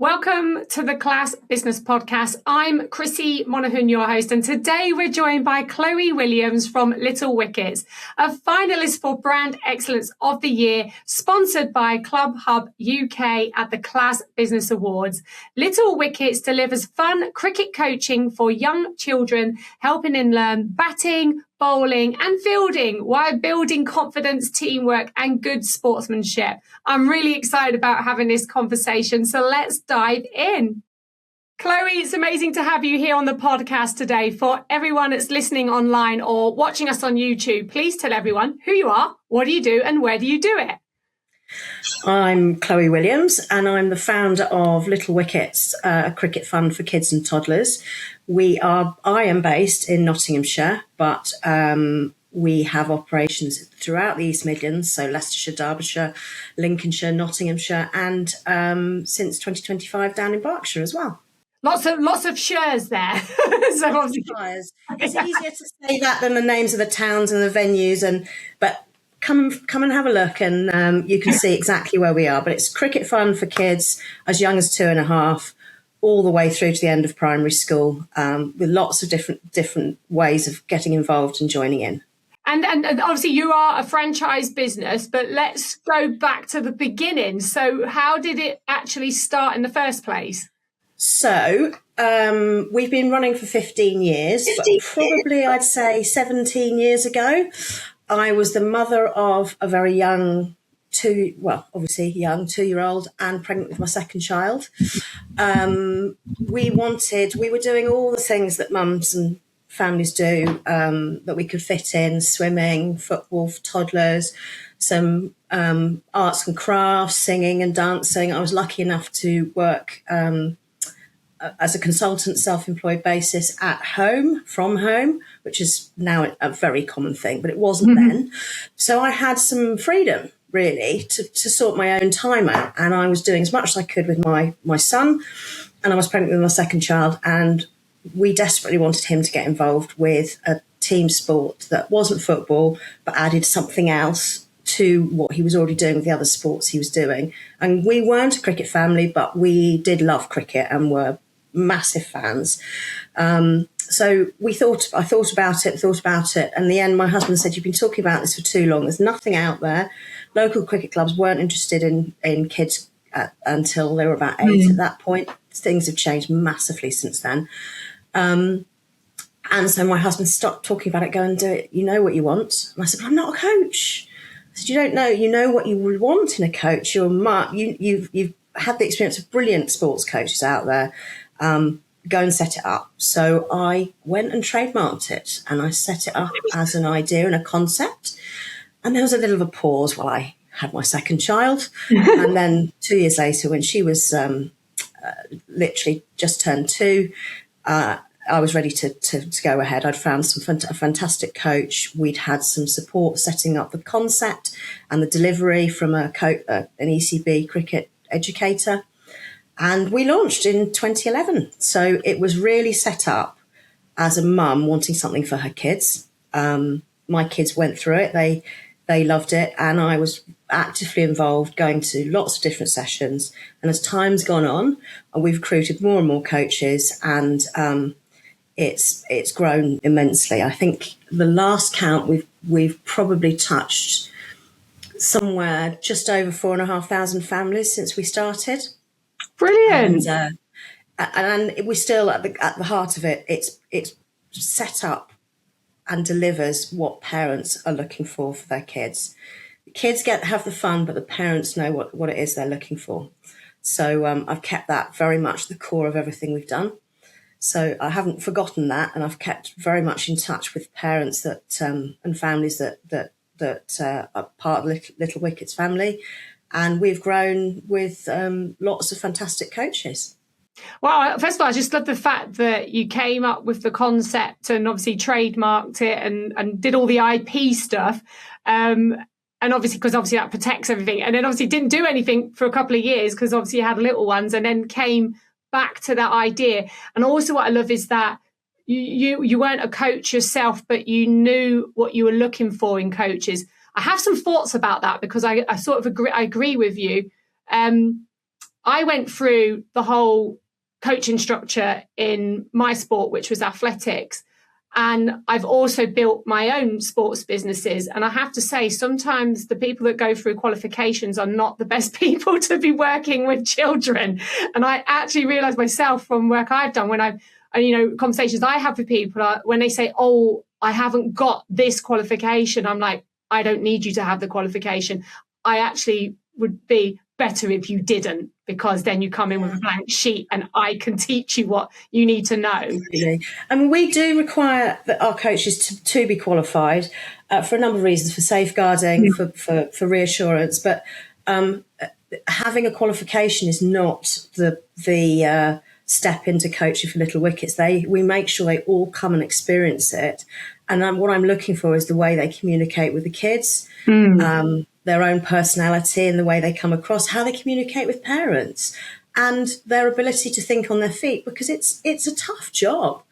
Welcome to the Class Business Podcast. I'm Krissy Monaghan, your host, and today we're joined by Chloe Williams from Little Wickets, a finalist for Brand Excellence of the Year, sponsored by Club Hub UK at the Class Business Awards. Little Wickets delivers fun cricket coaching for young children, helping them learn batting, bowling and fielding while building confidence, teamwork and good sportsmanship. I'm really excited about having this conversation, so let's dive in. Chloe, it's amazing to have you here on the podcast today. For everyone that's listening online or watching us on YouTube, please tell everyone who you are, what do you do and where do you do it? I'm Chloe Williams and I'm the founder of Little Wickets, a cricket fund for kids and toddlers. I am based in Nottinghamshire, but we have operations throughout the East Midlands, so Leicestershire, Derbyshire, Lincolnshire, Nottinghamshire, and since 2025 down in Berkshire as well. Lots of shares there. So obviously, it's easier to say that than the names of the towns and the venues, but come and have a look, and you can see exactly where we are. But it's cricket fun for kids as young as 2.5, all the way through to the end of primary school, with lots of different ways of getting involved and joining in. And obviously you are a franchise business, but let's go back to the beginning. So how did it actually start in the first place? So we've been running for 15 years, but probably I'd say 17 years ago, I was the mother of a very young 2-year-old and pregnant with my second child. We were doing all the things that mums and families do, that we could fit in: swimming, football for toddlers, some arts and crafts, singing and dancing. I was lucky enough to work as a consultant, self-employed basis at home, from home, which is now a very common thing, but it wasn't then. So I had some freedom, really, to sort my own time out. And I was doing as much as I could with my son, and I was pregnant with my second child, and we desperately wanted him to get involved with a team sport that wasn't football, but added something else to what he was already doing with the other sports he was doing. And we weren't a cricket family, but we did love cricket and were massive fans. So I thought about it. And in the end, my husband said, "You've been talking about this for too long. There's nothing out there." Local cricket clubs weren't interested in kids until they were about 8 at that point. Things have changed massively since then. And so my husband stopped talking about it, go and do it. You know what you want. And I said, "But I'm not a coach." I said, you know what you would want in a coach. You've had the experience of brilliant sports coaches out there. Go and set it up. So I went and trademarked it, and I set it up as an idea and a concept. And there was a little of a pause while I had my second child. And then 2 years later, when she was literally just turned 2, I was ready to go ahead. I'd found a fantastic coach. We'd had some support setting up the concept and the delivery from an ECB cricket educator. And we launched in 2011. So it was really set up as a mum wanting something for her kids. My kids went through it. They loved it. And I was actively involved, going to lots of different sessions. And as time's gone on, we've recruited more and more coaches, and it's grown immensely. I think the last count, we've probably touched somewhere just over 4,500 families since we started. Brilliant. And we're still at the heart of it. It's set up and delivers what parents are looking for their kids. The kids have the fun, but the parents know what it is they're looking for. So I've kept that very much the core of everything we've done. So I haven't forgotten that, and I've kept very much in touch with parents and families that are part of Little Wickets family. And we've grown with lots of fantastic coaches. Well, first of all, I just love the fact that you came up with the concept and obviously trademarked it and did all the IP stuff. And obviously, because obviously that protects everything. And then obviously didn't do anything for a couple of years because obviously you had little ones, and then came back to that idea. And also what I love is that you weren't a coach yourself, but you knew what you were looking for in coaches. I have some thoughts about that because I sort of agree with you. I went through the whole coaching structure in my sport, which was athletics. And I've also built my own sports businesses. And I have to say, sometimes the people that go through qualifications are not the best people to be working with children. And I actually realized myself from work I've done when conversations I have with people when they say, oh, I haven't got this qualification. I'm like, I don't need you to have the qualification. I actually would be better if you didn't, because then you come in with a blank sheet and I can teach you what you need to know. Absolutely. I mean, we do require that our coaches to be qualified for a number of reasons, for safeguarding, for reassurance. But having a qualification is not the step into coaching for Little Wickets. We make sure they all come and experience it. And what I'm looking for is the way they communicate with the kids. Their own personality and the way they come across, how they communicate with parents, and their ability to think on their feet, because it's a tough job.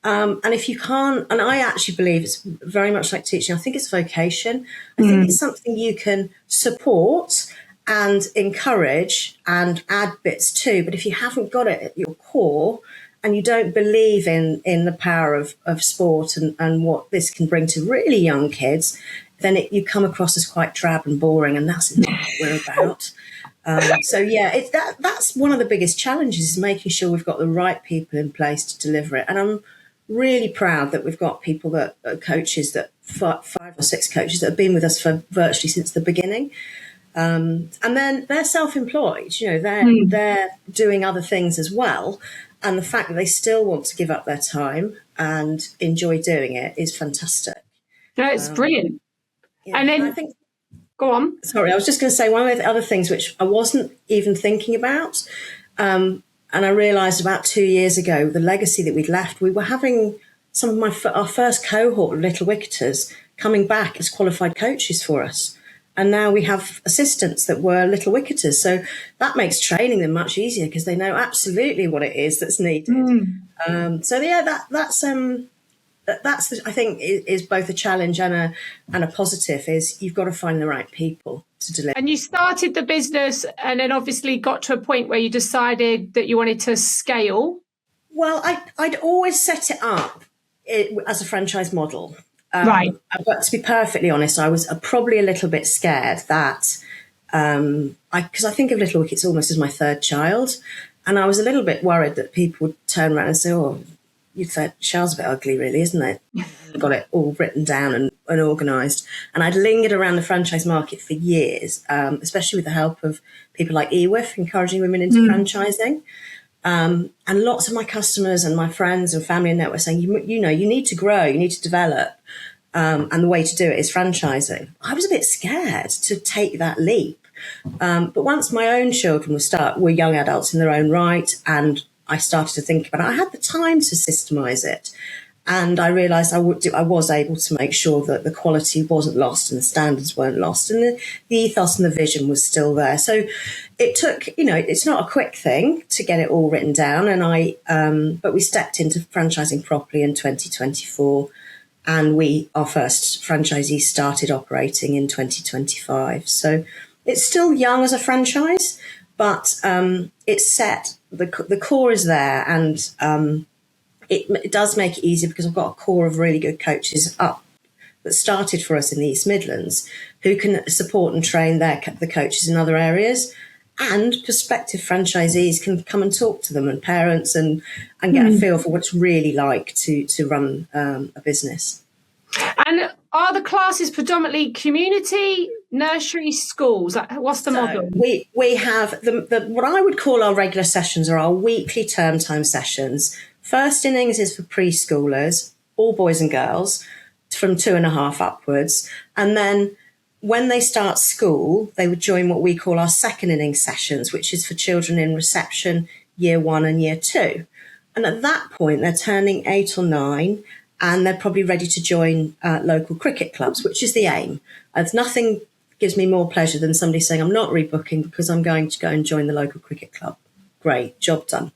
And if you can't, and I actually believe it's very much like teaching, I think it's vocation. I think it's something you can support and encourage and add bits to. But if you haven't got it at your core and you don't believe in the power of sport and what this can bring to really young kids, then you come across as quite drab and boring, and that's not what we're about. That's one of the biggest challenges, is making sure we've got the right people in place to deliver it. And I'm really proud that we've got people that are coaches, that 5 or 6 coaches that have been with us for virtually since the beginning. And then they're self-employed, they're doing other things as well. And the fact that they still want to give up their time and enjoy doing it is fantastic. Yeah, it's brilliant. Yeah, and then I think, go on. Sorry, I was just going to say one of the other things which I wasn't even thinking about, and I realised about 2 years ago, the legacy that we'd left. We were having some of our first cohort of Little Wicketers coming back as qualified coaches for us, and now we have assistants that were Little Wicketers. So that makes training them much easier, because they know absolutely what it is that's needed. That's I think is both a challenge and a positive. Is you've got to find the right people to deliver. And you started the business, and then obviously got to a point where you decided that you wanted to scale. Well, I'd always set it up as a franchise model. Right. But to be perfectly honest, I was probably a little bit scared that because I think of Little Wickets almost as my third child, and I was a little bit worried that people would turn around and say, "Oh, you said Shell's a bit ugly, really, isn't it?" Got it all written down and organised. And I'd lingered around the franchise market for years, especially with the help of people like EWIF, encouraging women into franchising. And lots of my customers and my friends and family and network saying, you need to grow, you need to develop. And the way to do it is franchising. I was a bit scared to take that leap. But once my own children were young adults in their own right, and I started to think about it, I had the time to systemize it. And I realized I was able to make sure that the quality wasn't lost and the standards weren't lost, and the ethos and the vision was still there. So it took, it's not a quick thing to get it all written down. And but we stepped into franchising properly in 2024, and our first franchisee started operating in 2025. So it's still young as a franchise, but it's set. The core is there, and it does make it easier because I've got a core of really good coaches up that started for us in the East Midlands who can support and train the coaches in other areas, and prospective franchisees can come and talk to them, and parents, and get a feel for what it's really like to run a business. And are the classes predominantly community, nursery, schools? What's the model? We have the what I would call our regular sessions are our weekly term time sessions. First innings is for preschoolers, all boys and girls, from 2.5 upwards. And then when they start school, they would join what we call our second innings sessions, which is for children in reception, year 1 and year 2. And at that point, they're turning 8 or 9, and they're probably ready to join local cricket clubs, which is the aim. There's nothing gives me more pleasure than somebody saying, I'm not rebooking because I'm going to go and join the local cricket club. Great, job done.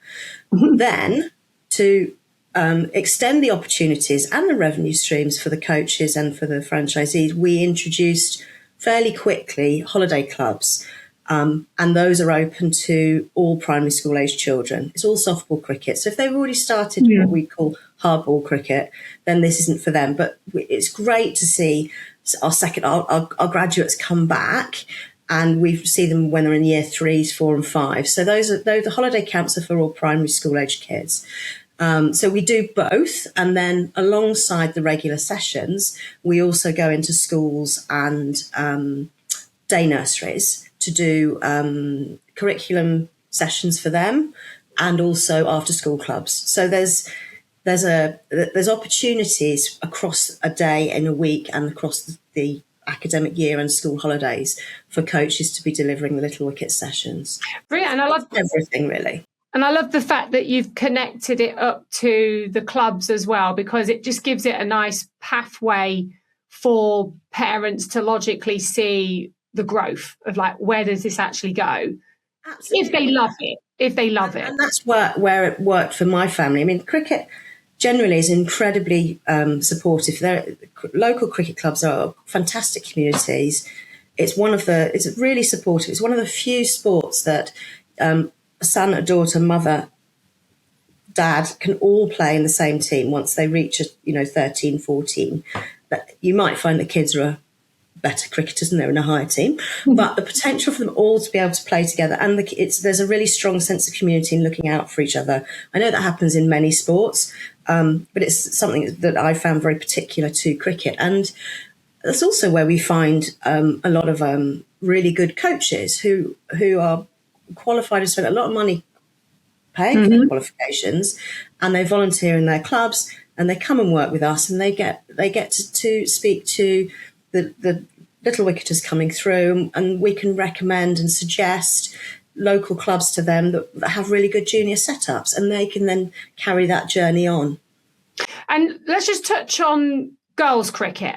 Then, to extend the opportunities and the revenue streams for the coaches and for the franchisees, we introduced fairly quickly holiday clubs. And those are open to all primary school age children. It's all softball cricket. So if they've already started what we call hardball cricket, then this isn't for them. But it's great to see our graduates come back, and we see them when they're in year 3s, 4 and 5. So the holiday camps are for all primary school age kids. So we do both, and then alongside the regular sessions, we also go into schools and day nurseries to do curriculum sessions for them, and also after school clubs. So there's opportunities across a day in a week and across the academic year and school holidays for coaches to be delivering the Little Wickets sessions. Brilliant. And I love everything, really. And I love the fact that you've connected it up to the clubs as well, because it just gives it a nice pathway for parents to logically see the growth of, like, where does this actually go? Absolutely. If they love it. And that's where it worked for my family. I mean, cricket generally is incredibly supportive. Local cricket clubs are fantastic communities. It's really supportive. It's one of the few sports that a son, a daughter, mother, dad can all play in the same team once they reach 13, 14. That you might find that kids are better cricketers and they're in a higher team, but the potential for them all to be able to play together, and there's a really strong sense of community and looking out for each other. I know that happens in many sports, but it's something that I found very particular to cricket. And that's also where we find a lot of really good coaches who are qualified and spend a lot of money paying for their qualifications, and they volunteer in their clubs, and they come and work with us, and they get to speak to the Little Wicketers coming through, and we can recommend and suggest local clubs to them that have really good junior setups, and they can then carry that journey on. And let's just touch on girls' cricket,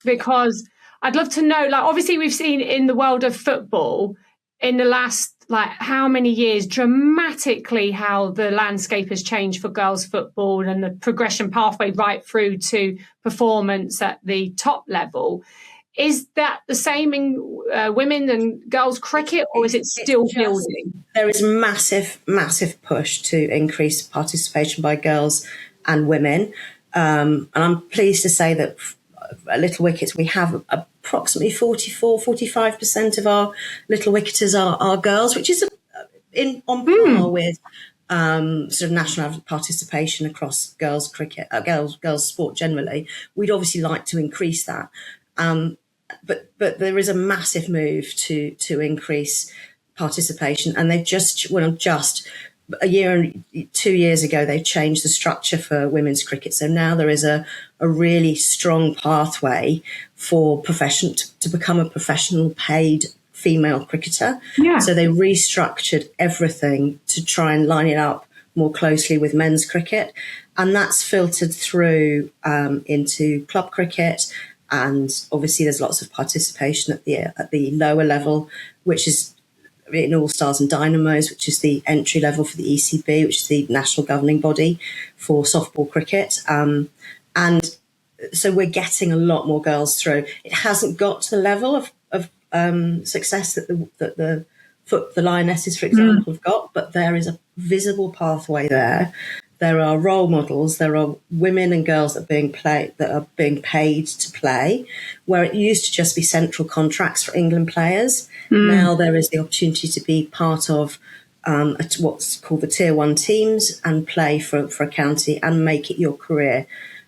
because I'd love to know, like, obviously we've seen in the world of football in the last, like, how many years, dramatically how the landscape has changed for girls' football and the progression pathway right through to performance at the top level. Is that the same in women and girls' cricket, or is it still building? There is massive, massive push to increase participation by girls and women. And I'm pleased to say that at Little Wickets, we have approximately 45% of our Little Wicketers are girls, which is on par with sort of national participation across girls' cricket, girls' sport generally. We'd obviously like to increase that. But there is a massive move to increase participation, and they've just a year and 2 years ago, they changed the structure for women's cricket. So now there is a really strong pathway for to become a professional paid female cricketer. Yeah. So they restructured everything to try and line it up more closely with men's cricket. And that's filtered through into club cricket. And obviously there's lots of participation at the lower level, which is in All Stars and Dynamos, which is the entry level for the ECB, which is the national governing body for softball cricket. And so we're getting a lot more girls through. It hasn't got to the level of success that the Lionesses, for example, have got, but there is a visible pathway there. There are role models. There are women and girls that are being paid to play, where it used to just be central contracts for England players. Now there is the opportunity to be part of what's called the Tier 1 teams and play for a county and make it your career.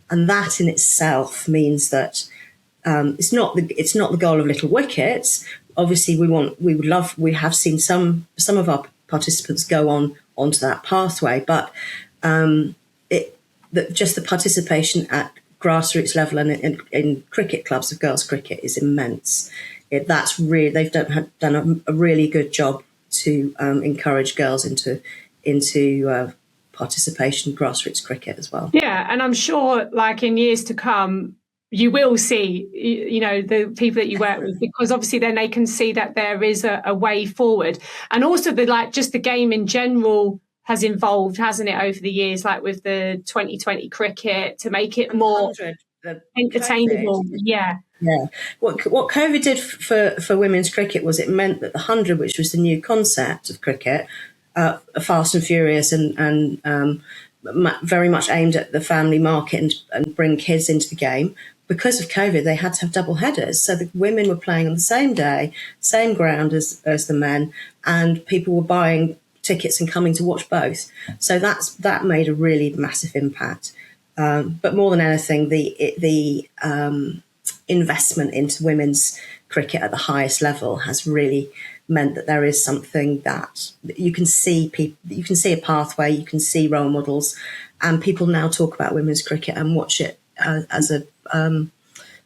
And that in itself means that it's not the goal of Little Wickets. Obviously, we have seen some of our participants go onto that pathway, but just the participation at grassroots level and in cricket clubs of girls' cricket is immense. They've done a really good job to encourage girls into participation in grassroots cricket as well. Yeah, and I'm sure, like, in years to come, you will see, the people that you work with, because obviously then they can see that there is a way forward, and also the game in general has evolved, hasn't it, over the years, like with the 2020 cricket, to make it more entertainable. Yeah. Yeah. What COVID did for women's cricket was it meant that the 100, which was the new concept of cricket, fast and furious and very much aimed at the family market and bring kids into the game. Because of COVID, they had to have double headers. So the women were playing on the same day, same ground as the men, and people were buying tickets and coming to watch both. So that made a really massive impact. But more than anything, the investment into women's cricket at the highest level has really meant that there is something that you can see you can see a pathway, you can see role models, and people now talk about women's cricket and watch it as a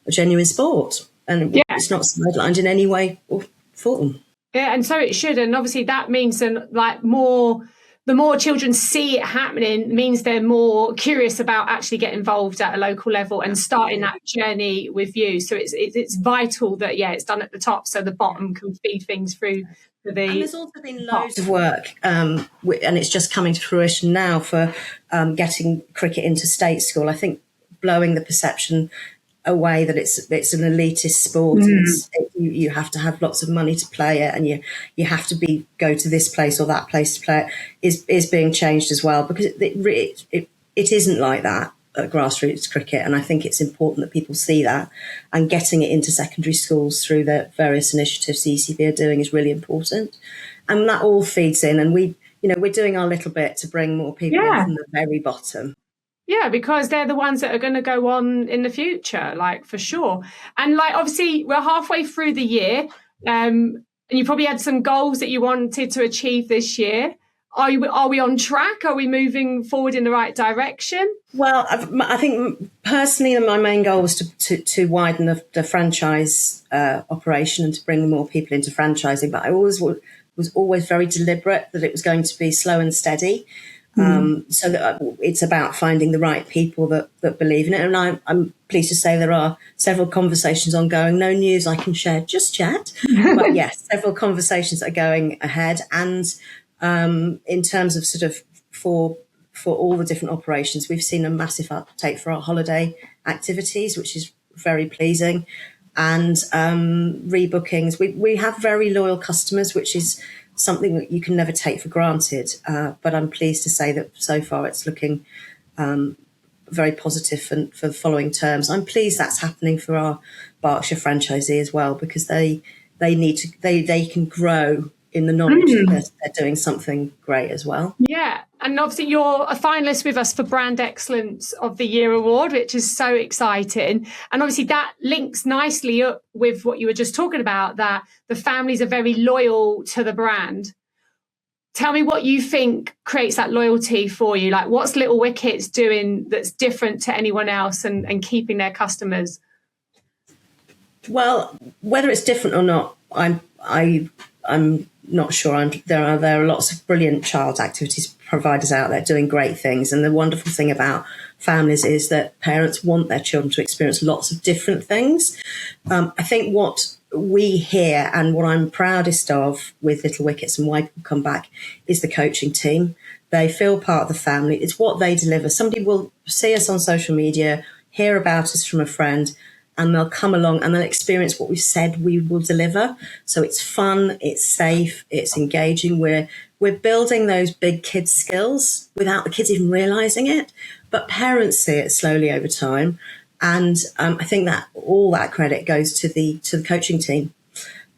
genuine sport, and it's not sidelined in any way or form. Yeah, and so it should, and obviously that means the more children see it happening means they're more curious about actually getting involved at a local level and starting that journey with you. So it's vital that it's done at the top so the bottom can feed things through. And there's also been loads of work, and it's just coming to fruition now for getting cricket into state school. I think blowing the perception away that it's an elitist sport. You have to have lots of money to play it, and you have to go to this place or that place to play it is being changed as well, because it isn't like that at grassroots cricket. And I think it's important that people see that, and getting it into secondary schools through the various initiatives the ECB are doing is really important, and that all feeds in. And we're doing our little bit to bring more people in from the very bottom. Yeah, because they're the ones that are going to go on in the future, like, for sure. And like, obviously, we're halfway through the year, and you probably had some goals that you wanted to achieve this year. Are we on track? Are we moving forward in the right direction? Well, I think personally, my main goal was to widen the franchise operation and to bring more people into franchising. But I was always very deliberate that it was going to be slow and steady. So that it's about finding the right people that believe in it. And I'm pleased to say there are several conversations ongoing. No news I can share just yet, but yes, several conversations are going ahead. And in terms of sort of for all the different operations, we've seen a massive uptake for our holiday activities, which is very pleasing. And rebookings, we have very loyal customers, which is something that you can never take for granted. But I'm pleased to say that so far it's looking very positive for the following terms. I'm pleased that's happening for our Berkshire franchisee as well, because they can grow in the knowledge that they're doing something great as well. Yeah. And obviously you're a finalist with us for Brand Excellence of the Year Award, which is so exciting. And obviously that links nicely up with what you were just talking about, that the families are very loyal to the brand. Tell me what you think creates that loyalty for you. Like, what's Little Wickets doing that's different to anyone else and keeping their customers? Well, whether it's different or not, I'm not sure. There are lots of brilliant child activities providers out there doing great things. And the wonderful thing about families is that parents want their children to experience lots of different things. I think what we hear and what I'm proudest of with Little Wickets and why people come back is the coaching team. They feel part of the family. It's what they deliver. Somebody will see us on social media, hear about us from a friend, and they'll come along and they'll experience what we've said we will deliver. So it's fun, it's safe, it's engaging. We're building those big kids skills without the kids even realising it, but parents see it slowly over time. And I think that all that credit goes to the coaching team.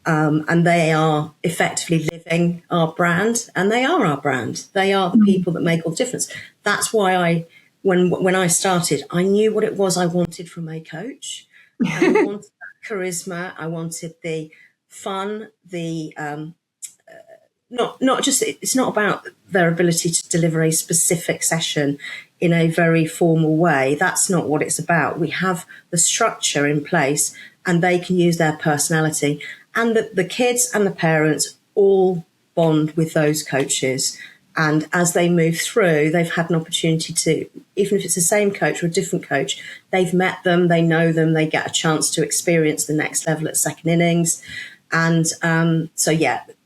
And they are effectively living our brand, and they are our brand. They are the people that make all the difference. That's why when I started, I knew what it was I wanted from a coach. I wanted that charisma. I wanted the fun, the not just, it's not about their ability to deliver a specific session in a very formal way. That's not what it's about. We have the structure in place, and they can use their personality. And the kids and the parents all bond with those coaches. And as they move through, they've had an opportunity to, even if it's the same coach or a different coach, they've met them, they know them, they get a chance to experience the next level at second innings. And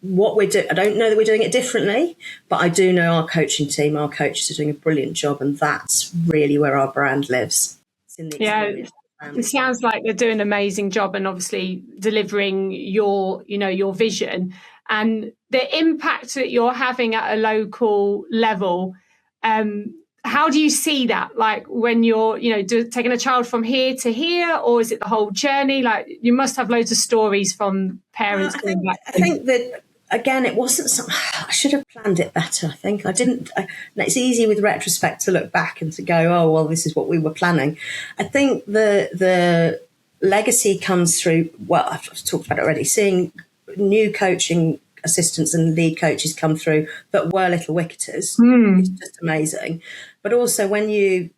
what we're doing, I don't know that we're doing it differently, but I do know our coaching team, our coaches are doing a brilliant job. And that's really where our brand lives. It's in the experience. It sounds like they're doing an amazing job and obviously delivering your vision and the impact that you're having at a local level. How do you see that? Like when you're, taking a child from here to here, or is it the whole journey? Like you must have loads of stories from parents. I think that, again, it wasn't something, I should have planned it better. I think I didn't. It's easy with retrospect to look back and to go, oh, well, this is what we were planning. I think the legacy comes through, well, I've talked about it already, seeing new coaching assistants and lead coaches come through that were Little Wicketers. It's just amazing. But also when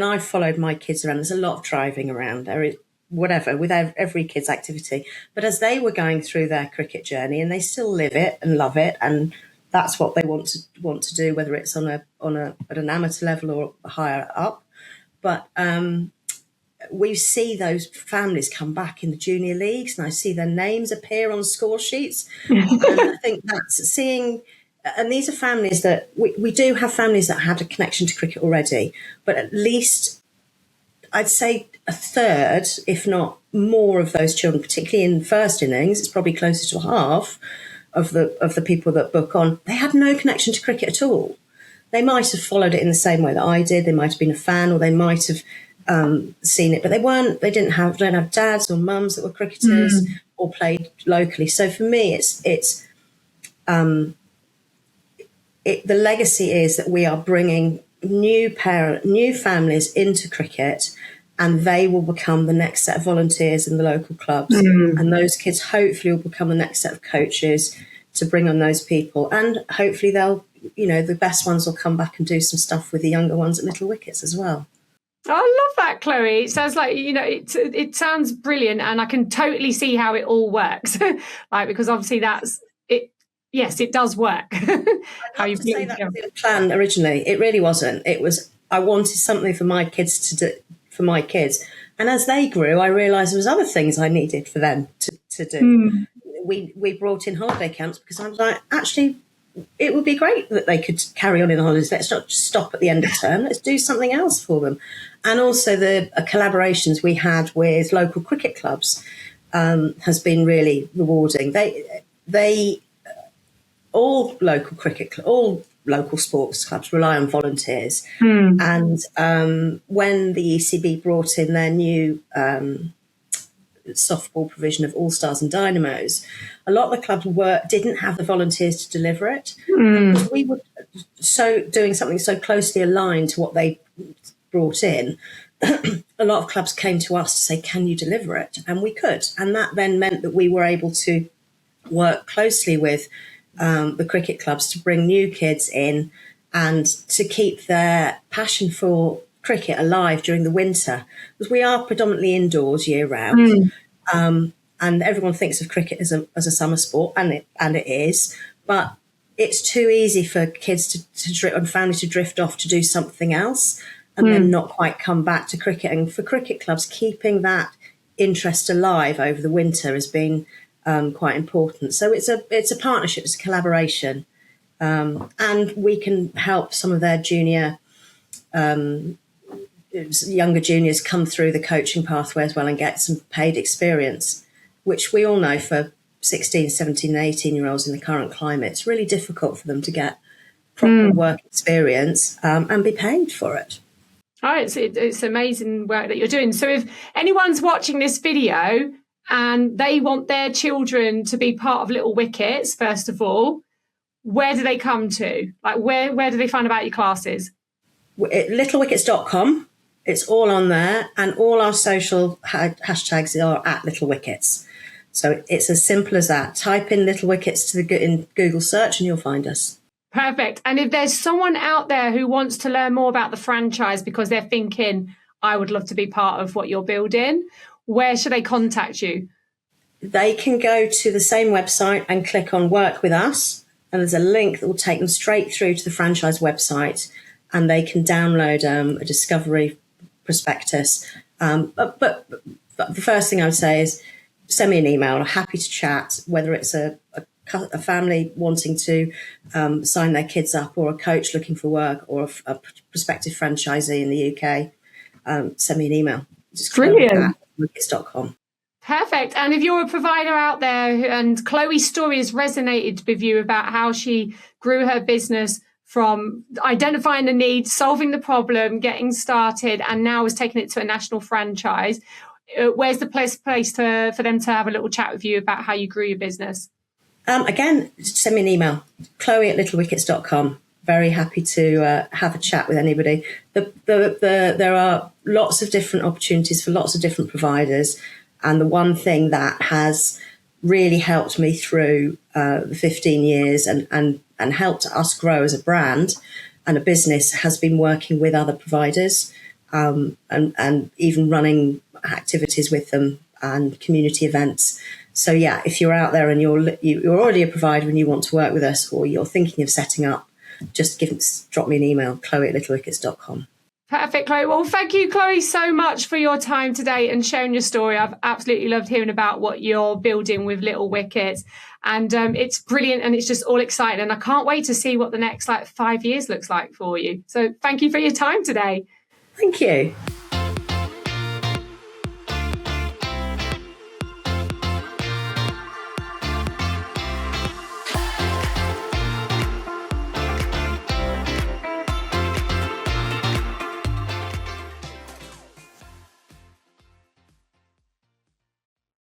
I followed my kids around, there's a lot of driving around. There is whatever with every kid's activity. But as they were going through their cricket journey, and they still live it and love it, and that's what they want to do, whether it's at an amateur level or higher up. But we see those families come back in the junior leagues, and I see their names appear on score sheets. And I think that's seeing, and these are families that we do have families that had a connection to cricket already, but at least I'd say a third, if not more, of those children, particularly in first innings, it's probably closer to half of the people that book on, they had no connection to cricket at all. They might have followed it in the same way that I did. They might have been a fan, or they might have seen it, but they weren't. They don't have dads or mums that were cricketers or played locally. So for me, the legacy is that we are bringing new families into cricket, and they will become the next set of volunteers in the local clubs, and those kids hopefully will become the next set of coaches to bring on those people, and hopefully they'll, the best ones will come back and do some stuff with the younger ones at Little Wickets as well. I love that, Chloe. It sounds like, it sounds brilliant, and I can totally see how it all works. Because obviously that's it. Yes, it does work. How you say that was the plan originally. It really wasn't. It was, I wanted something for my kids to do, for my kids. And as they grew, I realised there was other things I needed for them to do. We brought in holiday camps because I was like, actually, it would be great that they could carry on in the holidays. Let's not just stop at the end of term. Let's do something else for them. And also the collaborations we had with local cricket clubs has been really rewarding. All local sports clubs rely on volunteers. And when the ECB brought in their new softball provision of All Stars and Dynamos, a lot of the clubs didn't have the volunteers to deliver it. Because we were doing something so closely aligned to what they brought in. A lot of clubs came to us to say, can you deliver it? And we could. And that then meant that we were able to work closely with the cricket clubs to bring new kids in and to keep their passion for cricket alive during the winter, because we are predominantly indoors year round. And everyone thinks of cricket as a summer sport, and it is, but it's too easy for kids and families to drift off to do something else and then not quite come back to cricket. And for cricket clubs, keeping that interest alive over the winter has been quite important. So it's a partnership, it's a collaboration, and we can help some of their younger juniors come through the coaching pathway as well and get some paid experience, which we all know for 16, 17, 18-year-olds in the current climate, it's really difficult for them to get proper work experience and be paid for it. Oh, it's amazing work that you're doing. So if anyone's watching this video and they want their children to be part of Little Wickets, first of all, where do they come to? Like, where do they find about your classes? Littlewickets.com. It's all on there, and all our social hashtags are at Little Wickets. So it's as simple as that. Type in Little Wickets in Google search and you'll find us. Perfect. And if there's someone out there who wants to learn more about the franchise because they're thinking, I would love to be part of what you're building, where should they contact you? They can go to the same website and click on Work With Us, and there's a link that will take them straight through to the franchise website, and they can download a discovery prospectus. But the first thing I would say is send me an email. I'm happy to chat, whether it's a family wanting to sign their kids up, or a coach looking for work, or a prospective franchisee in the UK. Send me an email. Just Brilliant. Wickets.com. Perfect. And if you're a provider out there and Chloe's story has resonated with you about how she grew her business from identifying the need, solving the problem, getting started, and now has taken it to a national franchise, where's the place for them to have a little chat with you about how you grew your business? Again, just send me an email, chloe@littlewickets.com. Very happy to have a chat with anybody. There are lots of different opportunities for lots of different providers. And the one thing that has really helped me through the 15 years and helped us grow as a brand and a business has been working with other providers and even running activities with them and community events. So yeah, if you're out there and you're already a provider and you want to work with us, or you're thinking of setting up, just drop me an email, chloe@littlewickets.com. Perfect, Chloe. Well, thank you, Chloe, so much for your time today and sharing your story. I've absolutely loved hearing about what you're building with Little Wickets. And it's brilliant and it's just all exciting. And I can't wait to see what the next 5 years looks like for you. So thank you for your time today. Thank you.